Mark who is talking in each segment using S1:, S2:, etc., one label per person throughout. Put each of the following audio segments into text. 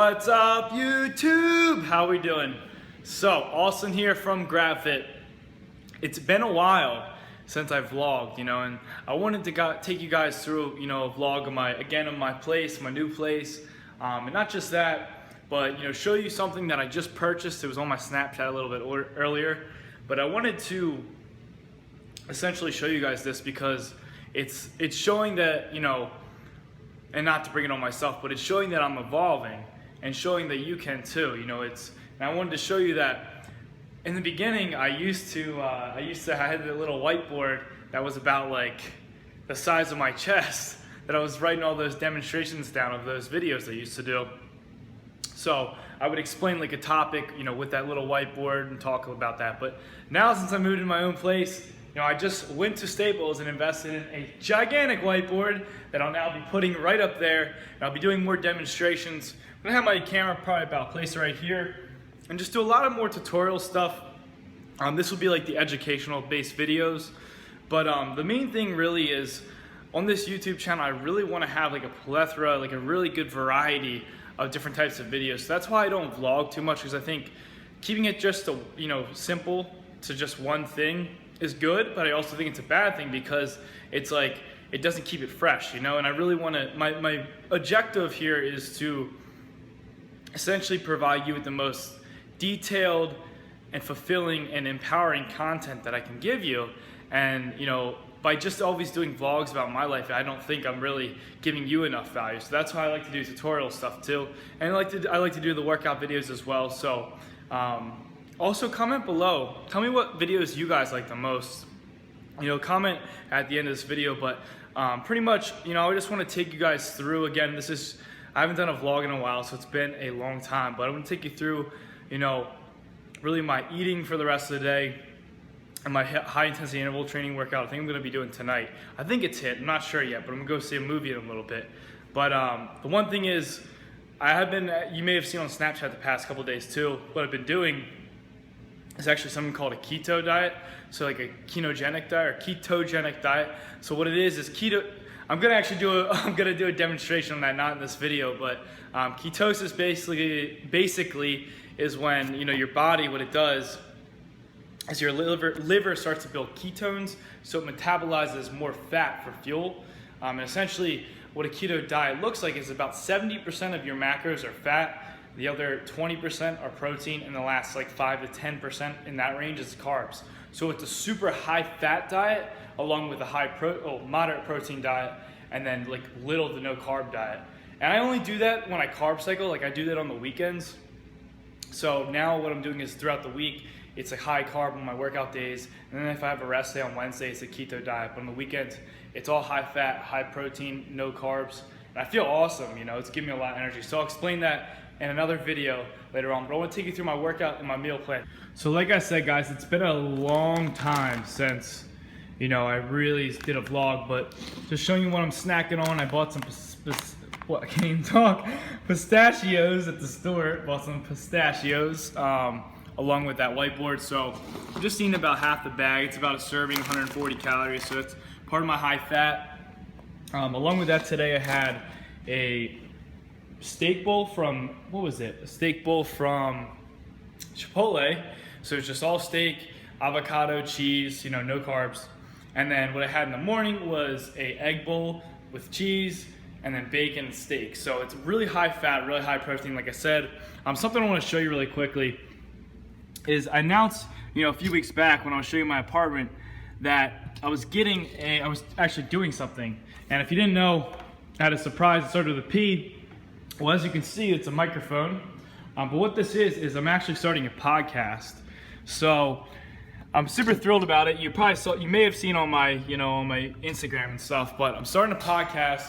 S1: What's up, YouTube? How we doing? So, Austin here from GravFit. It's been a while since I've vlogged, and I wanted to take you guys through, a vlog of my place, my new place, and not just that, but show you something that I just purchased. It was on my Snapchat a little bit earlier, but I wanted to essentially show you guys this because it's showing that, and not to bring it on myself, but it's showing that I'm evolving and showing that you can too. And I wanted to show you that in the beginning I had a little whiteboard that was about like the size of my chest that I was writing all those demonstrations down of those videos I used to do. So I would explain like a topic, with that little whiteboard and talk about that. But now since I moved in my own place, I just went to Staples and invested in a gigantic whiteboard that I'll now be putting right up there. And I'll be doing more demonstrations. I'm gonna have my camera probably about placed right here and just do a lot of more tutorial stuff. This will be like the educational based videos. But the main thing really is on this YouTube channel, I really wanna have like a plethora, like a really good variety of different types of videos. So that's why I don't vlog too much, because I think keeping it just simple to just one thing is good, but I also think it's a bad thing because it's like it doesn't keep it fresh, and I really want to, my objective here is to essentially provide you with the most detailed and fulfilling and empowering content that I can give you. And by just always doing vlogs about my life, I don't think I'm really giving you enough value. So that's why I like to do tutorial stuff too, and I like to do the workout videos as well. So also comment below, tell me what videos you guys like the most. Comment at the end of this video, but pretty much, I just want to take you guys through, again, I haven't done a vlog in a while, so it's been a long time, but I want to take you through, really my eating for the rest of the day and my high intensity interval training workout. I think I'm going to be doing tonight. I think it's HIIT, I'm not sure yet, but I'm going to go see a movie in a little bit. But the one thing is, you may have seen on Snapchat the past couple days too, what I've been doing is actually something called a keto diet. So like a ketogenic diet. So what it is keto. I'm gonna do a demonstration on that, not in this video, but ketosis basically is when your body, what it does is your liver starts to build ketones, so it metabolizes more fat for fuel. And essentially, what a keto diet looks like is about 70% of your macros are fat. The other 20% are protein, and the last like 5 to 10% in that range is carbs. So it's a super high fat diet along with a moderate protein diet, and then like little to no carb diet. And I only do that when I carb cycle, like I do that on the weekends. So now what I'm doing is throughout the week, it's a high carb on my workout days, and then if I have a rest day on Wednesday, it's a keto diet. But on the weekends, it's all high fat, high protein, no carbs. And I feel awesome, it's giving me a lot of energy. So I'll explain that in another video later on, but I want to take you through my workout and my meal plan. So like I said, guys, it's been a long time since I really did a vlog, but just showing you what I'm snacking on. I bought some pistachios at the store. Bought some pistachios along with that whiteboard. So I'm just eating about half the bag. It's about a serving, 140 calories, so it's part of my high fat. Along with that, today I had a steak bowl from, a steak bowl from Chipotle. So it's just all steak, avocado, cheese, no carbs. And then what I had in the morning was a egg bowl with cheese and then bacon and steak. So it's really high fat, really high protein, like I said. Something I want to show you really quickly is I announced, a few weeks back when I was showing you my apartment that I was actually doing something. And if you didn't know, I had a surprise. It started with a P. Well, as you can see, it's a microphone. But what this is I'm actually starting a podcast. So I'm super thrilled about it. You may have seen on my, on my Instagram and stuff, but I'm starting a podcast,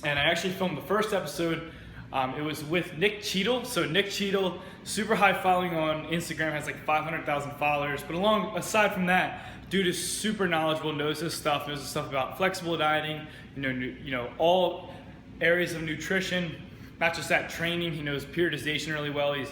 S1: and I actually filmed the first episode. It was with Nick Cheadle. So Nick Cheadle, super high following on Instagram, has like 500,000 followers. But aside from that, dude is super knowledgeable, knows his stuff, knows his stuff about flexible dieting, all areas of nutrition, not just that, training. He knows periodization really well. He's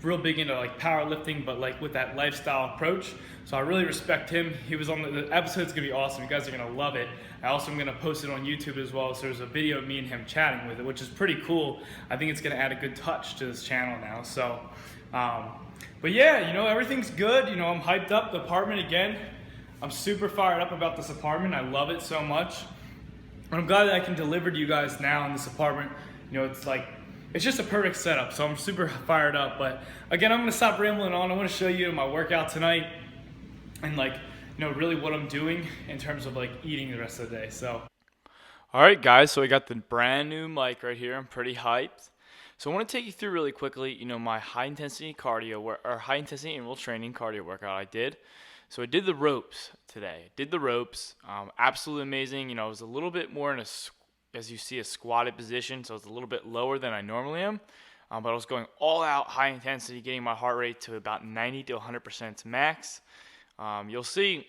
S1: real big into like powerlifting, but like with that lifestyle approach. So I really respect him. He was on the episode's gonna be awesome. You guys are gonna love it. I also am gonna post it on YouTube as well. So there's a video of me and him chatting with it, which is pretty cool. I think it's gonna add a good touch to this channel now. So, but yeah, you know, everything's good. You know, I'm hyped up. The apartment again. I'm super fired up about this apartment. I love it so much. And I'm glad that I can deliver to you guys now in this apartment. You know, it's just a perfect setup, so I'm super fired up. But again, I'm gonna stop rambling on. I wanna show you my workout tonight and like, you know, really what I'm doing in terms of like eating the rest of the day, so. All right, guys, so I got the brand new mic right here. I'm pretty hyped. So I wanna take you through really quickly, you know, my high intensity high intensity interval training cardio workout I did. So I did the ropes today. Absolutely amazing. You know, I was a little bit more in as you see, a squatted position, so it's a little bit lower than I normally am. But I was going all out, high intensity, getting my heart rate to about 90 to 100% max. You'll see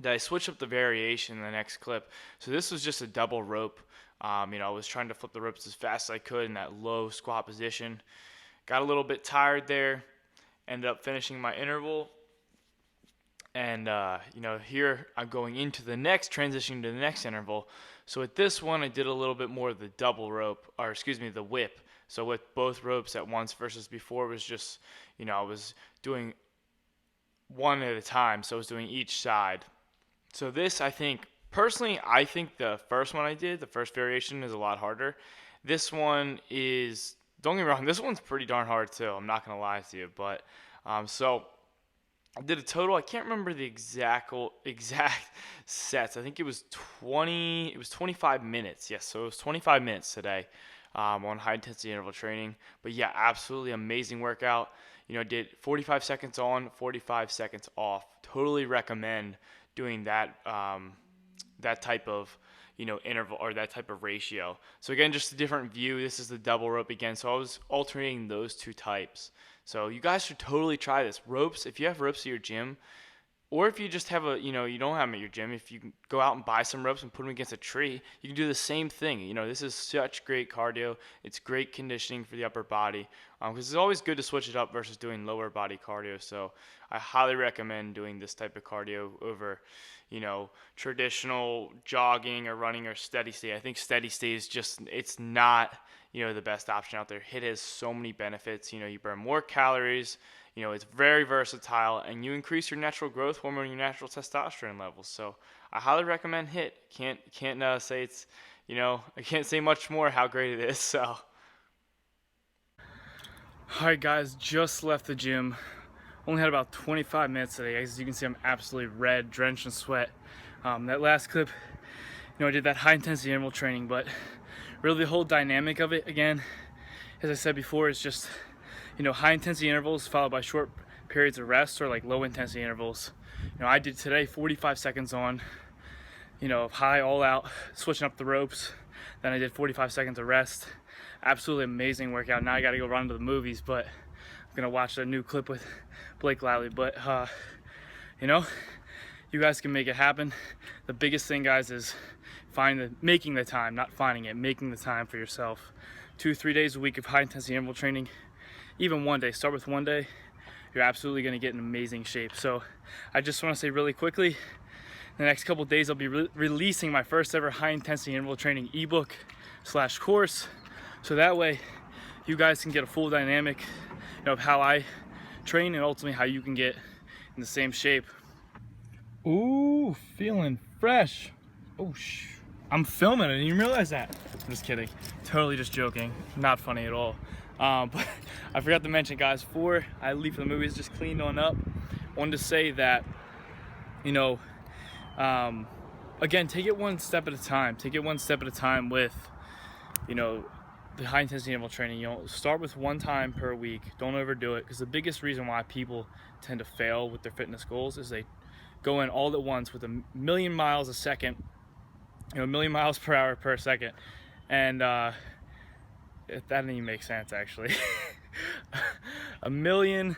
S1: that I switched up the variation in the next clip. So this was just a double rope. You know, I was trying to flip the ropes as fast as I could in that low squat position. Got a little bit tired there. Ended up finishing my interval. And, you know, here I'm going into the next, transitioning to the next interval. So with this one, I did a little bit more of the double rope, or excuse me, the whip. So with both ropes at once versus before was just, you know, I was doing one at a time. So I was doing each side. So this, I think, personally, I think the first one I did, the first variation is a lot harder. This one is, don't get me wrong, this one's pretty darn hard too. I'm not going to lie to you. But, so I did a total, I can't remember the exact sets. I think it was 25 minutes. Yes, so it was 25 minutes today on high intensity interval training. But yeah, absolutely amazing workout. You know, did 45 seconds on, 45 seconds off. Totally recommend doing that that type of, you know, interval or that type of ratio. So again, just a different view. This is the double rope again. So I was alternating those two types. So you guys should totally try this. Ropes, if you have ropes at your gym, or if you just have you don't have them at your gym, if you can go out and buy some ropes and put them against a tree, you can do the same thing. You know, this is such great cardio. It's great conditioning for the upper body, because it's always good to switch it up versus doing lower body cardio. So I highly recommend doing this type of cardio over, you know, traditional jogging or running or steady state. I think steady state is just, it's not, you know, the best option out there. HIIT has so many benefits. You know, you burn more calories. You know, it's very versatile, and you increase your natural growth hormone, your natural testosterone levels. So I highly recommend HIIT. Can't say it's, you know, I can't say much more how great it is. So, all right, guys, just left the gym. Only had about 25 minutes today. As you can see, I'm absolutely red, drenched in sweat. That last clip, you know, I did that high intensity interval training, but really the whole dynamic of it, again, as I said before, is just, you know, high intensity intervals followed by short periods of rest, or like low intensity intervals. You know, I did today 45 seconds on, you know, high all out, switching up the ropes. Then I did 45 seconds of rest. Absolutely amazing workout. Now I got to go run to the movies, but I'm gonna watch a new clip with Blake Lively. But you know, you guys can make it happen. The biggest thing, guys, is making the time, not finding it, making the time for yourself. 2-3 days a week of high intensity interval training. Even one day, start with one day, you're absolutely going to get in amazing shape. So I just want to say really quickly, the next couple of days I'll be releasing my first ever high intensity interval training ebook / course. So that way you guys can get a full dynamic, you know, of how I train and ultimately how you can get in the same shape. Ooh, feeling fresh. Oh, I'm filming, I didn't even realize that. I'm just kidding, totally just joking, not funny at all. But I forgot to mention, guys, before I leave for the movies, just cleaned on up, wanted to say that, you know, again, take it one step at a time. Take it one step at a time with, you know, the high intensity interval training. You know, start with one time per week. Don't overdo it, because the biggest reason why people tend to fail with their fitness goals is they go in all at once with 1,000,000 miles a second, you know, 1,000,000 miles per hour per second, and that didn't even make sense, actually. 1,000,000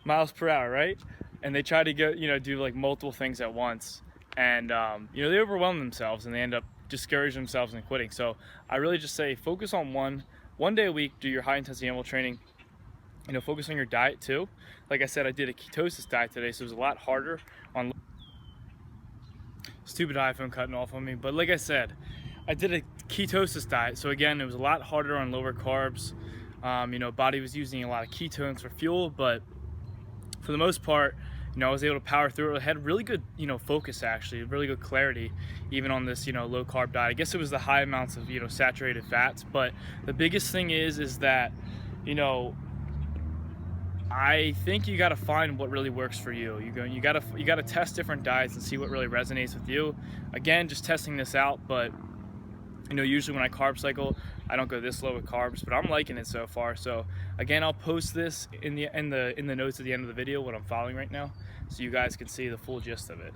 S1: miles per hour, right? And they try to go, you know, do like multiple things at once, and you know, they overwhelm themselves and they end up discouraging themselves and quitting. So I really just say focus on one day a week, do your high intensity interval training, focus on your diet too. Like I said, I did a ketosis diet today, so it was a lot harder on. Stupid iPhone cutting off on me. But like I said, I did a ketosis diet. So again, it was a lot harder on lower carbs. Body was using a lot of ketones for fuel, but for the most part, I was able to power through it. I had really good, focus actually, really good clarity, even on this, low carb diet. I guess it was the high amounts of, saturated fats. But the biggest thing is that, I think you got to find what really works for you. You got to test different diets and see what really resonates with you. Again, just testing this out, but usually when I carb cycle, I don't go this low with carbs, but I'm liking it so far. So again, I'll post this in the notes at the end of the video, what I'm following right now, so you guys can see the full gist of it.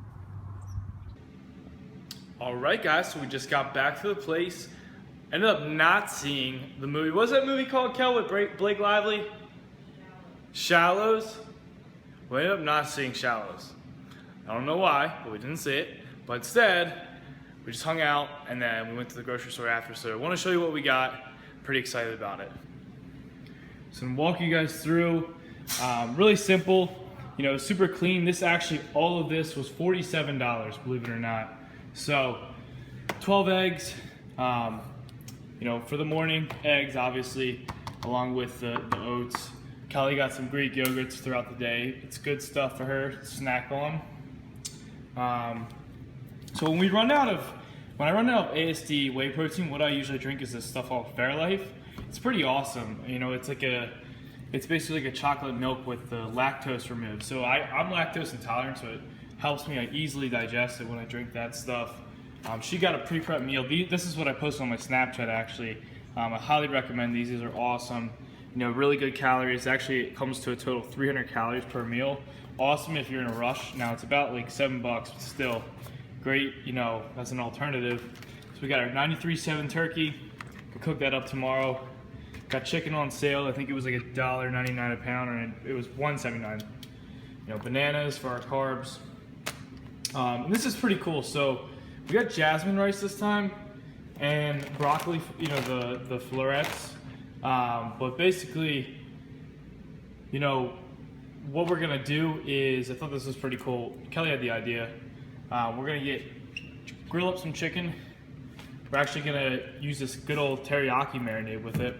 S1: All right, guys, so we just got back to the place. Ended up not seeing the movie. What's that movie called, Kel, with Blake Lively? Shallows. We ended up not seeing Shallows. I don't know why, but we didn't see it. But instead, we just hung out and then we went to the grocery store after. So I want to show you what we got. Pretty excited about it. So I'm walking you guys through. Really simple, super clean. This actually, all of this was $47, believe it or not. So 12 eggs, for the morning, eggs obviously, along with the oats. Kelly got some Greek yogurts throughout the day. It's good stuff for her to snack on. So when I run out of ASD whey protein, what I usually drink is this stuff called Fairlife. It's pretty awesome. It's basically like a chocolate milk with the lactose removed. So I'm lactose intolerant, so it helps me easily digest it when I drink that stuff. She got a pre-prep meal. This is what I posted on my Snapchat actually. I highly recommend these. These are awesome. Really good calories. Actually, it comes to a total of 300 calories per meal. Awesome if you're in a rush. Now it's about like $7, but still great, as an alternative. So we got our 93.7 turkey. We'll cook that up tomorrow. Got chicken on sale. I think it was like $1.99 a pound, and it was $1.79. Bananas for our carbs. And this is pretty cool. So we got jasmine rice this time, and broccoli. The florets. But basically, what we're gonna do is, I thought this was pretty cool. Kelly had the idea. We're gonna grill up some chicken. We're actually gonna use this good old teriyaki marinade with it,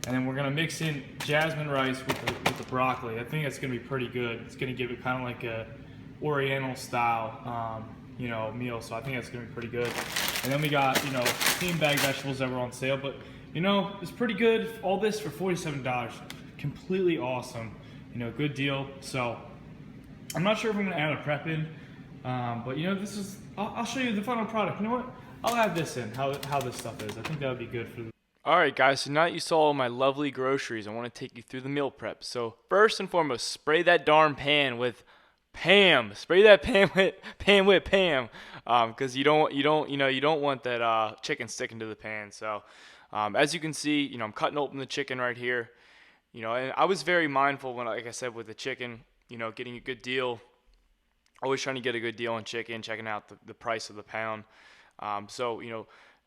S1: and then we're gonna mix in jasmine rice with the broccoli. I think that's gonna be pretty good. It's gonna give it kind of like a Oriental style, meal. So I think that's gonna be pretty good. And then we got, steamed bag vegetables that were on sale, but it's pretty good. All this for $47. Completely awesome. Good deal. So I'm not sure if I'm gonna add a prep in, but this is. I'll show you the final product. You know what? I'll add this in. How this stuff is. I think that would be good for the. All right, guys. So now that you saw all my lovely groceries, I want to take you through the meal prep. So first and foremost, spray that darn pan with Pam. Spray that pan with Pam, because you don't want that chicken sticking to the pan. So. As you can see, I'm cutting open the chicken right here, and I was very mindful when, like I said, with the chicken, getting a good deal, always trying to get a good deal on chicken, checking out the price of the pound.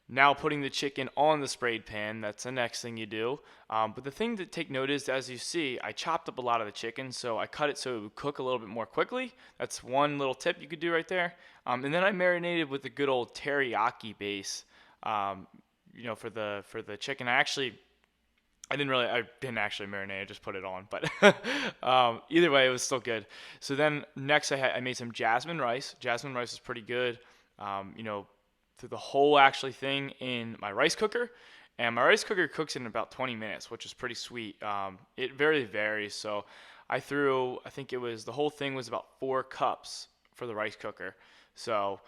S1: Now putting the chicken on the sprayed pan, that's the next thing you do. But the thing to take note is, as you see, I chopped up a lot of the chicken, so I cut it so it would cook a little bit more quickly. That's one little tip you could do right there. And then I marinated with the good old teriyaki base. For the chicken. I didn't actually marinate. I just put it on, but either way, it was still good. So then next I made some jasmine rice. Jasmine rice is pretty good. Through the whole actually thing in my rice cooker, and my rice cooker cooks in about 20 minutes, which is pretty sweet. It very varies. So I think the whole thing was about 4 cups for the rice cooker. So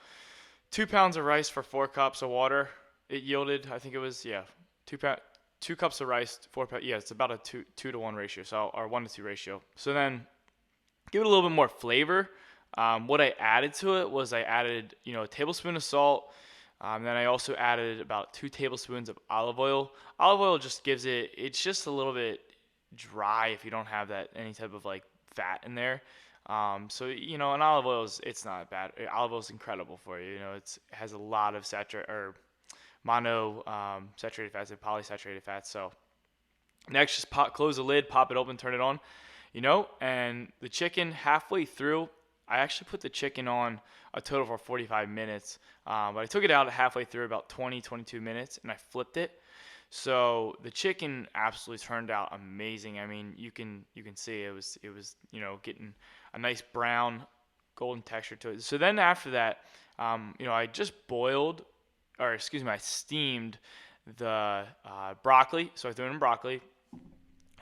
S1: 2 pounds of rice for 4 cups of water. It yielded, I think it was, 2 cups of rice, 4 pounds. Yeah, it's about a 2 to 1 ratio, or 1 to 2 ratio. So then, give it a little bit more flavor. What I added to it was a tablespoon of salt. Then I also added about 2 tablespoons of olive oil. Olive oil just gives it's just a little bit dry if you don't have any type of fat in there. And olive oil it's not bad. Olive oil is incredible for you. It has a lot of mono saturated fats and polysaturated fats. So Next, just close the lid, pop it open, turn it on, and the chicken halfway through, I actually put the chicken on a total for 45 minutes, but I took it out halfway through about 20, 22 minutes, and I flipped it. So the chicken absolutely turned out amazing. I mean, you can see it was getting a nice brown golden texture to it. So then after that, I just boiled, or excuse me, I steamed the broccoli. So I threw in broccoli.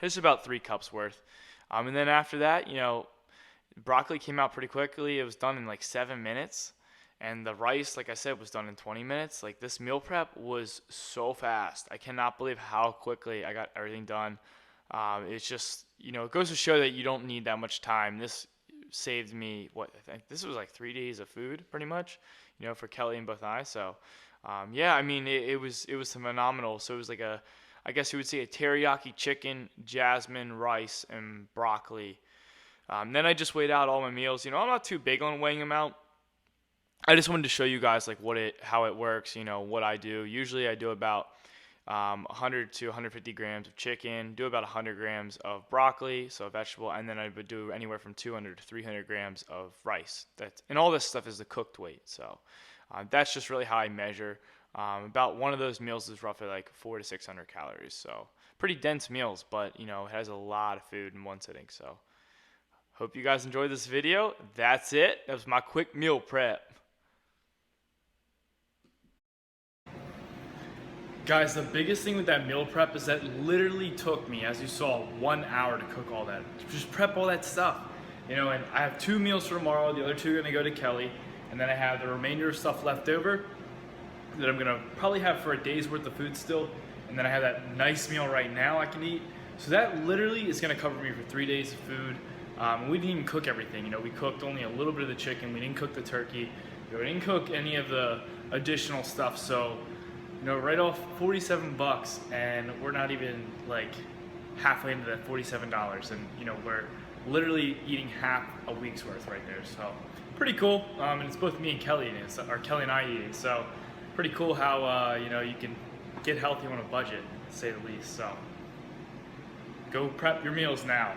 S1: This is about 3 cups worth. And then after that, broccoli came out pretty quickly. It was done in like 7 minutes. And the rice, like I said, was done in 20 minutes. Like, this meal prep was so fast. I cannot believe how quickly I got everything done. It's just, it goes to show that you don't need that much time. This saved me, I think this was like 3 days of food pretty much, for Kelly and both I. So, yeah, I mean, it was phenomenal. So it was like I guess you would say a teriyaki chicken, jasmine, rice, and broccoli. Then I just weighed out all my meals. I'm not too big on weighing them out. I just wanted to show you guys like how it works, what I do. Usually I do about 100 to 150 grams of chicken, do about 100 grams of broccoli, so a vegetable, and then I would do anywhere from 200 to 300 grams of rice. And all this stuff is the cooked weight. So that's just really how I measure. About one of those meals is roughly like 400 to 600 calories. So pretty dense meals, but it has a lot of food in one sitting. So hope you guys enjoyed this video. That's it. That was my quick meal prep. Guys, the biggest thing with that meal prep is that literally took me, as you saw, 1 hour to cook all that. Just prep all that stuff. And I have 2 meals for tomorrow. The other 2 are gonna go to Kelly. And then I have the remainder of stuff left over that I'm gonna probably have for a day's worth of food still. And then I have that nice meal right now I can eat. So that literally is gonna cover me for 3 days of food. We didn't even cook everything. We cooked only a little bit of the chicken. We didn't cook the turkey. We didn't cook any of the additional stuff. So, right off $47, and we're not even like halfway into that $47, and we're literally eating half a week's worth right there. So pretty cool. And it's both me and Kelly eating it, or Kelly and I eating. So pretty cool how you can get healthy on a budget, to say the least. So go prep your meals now.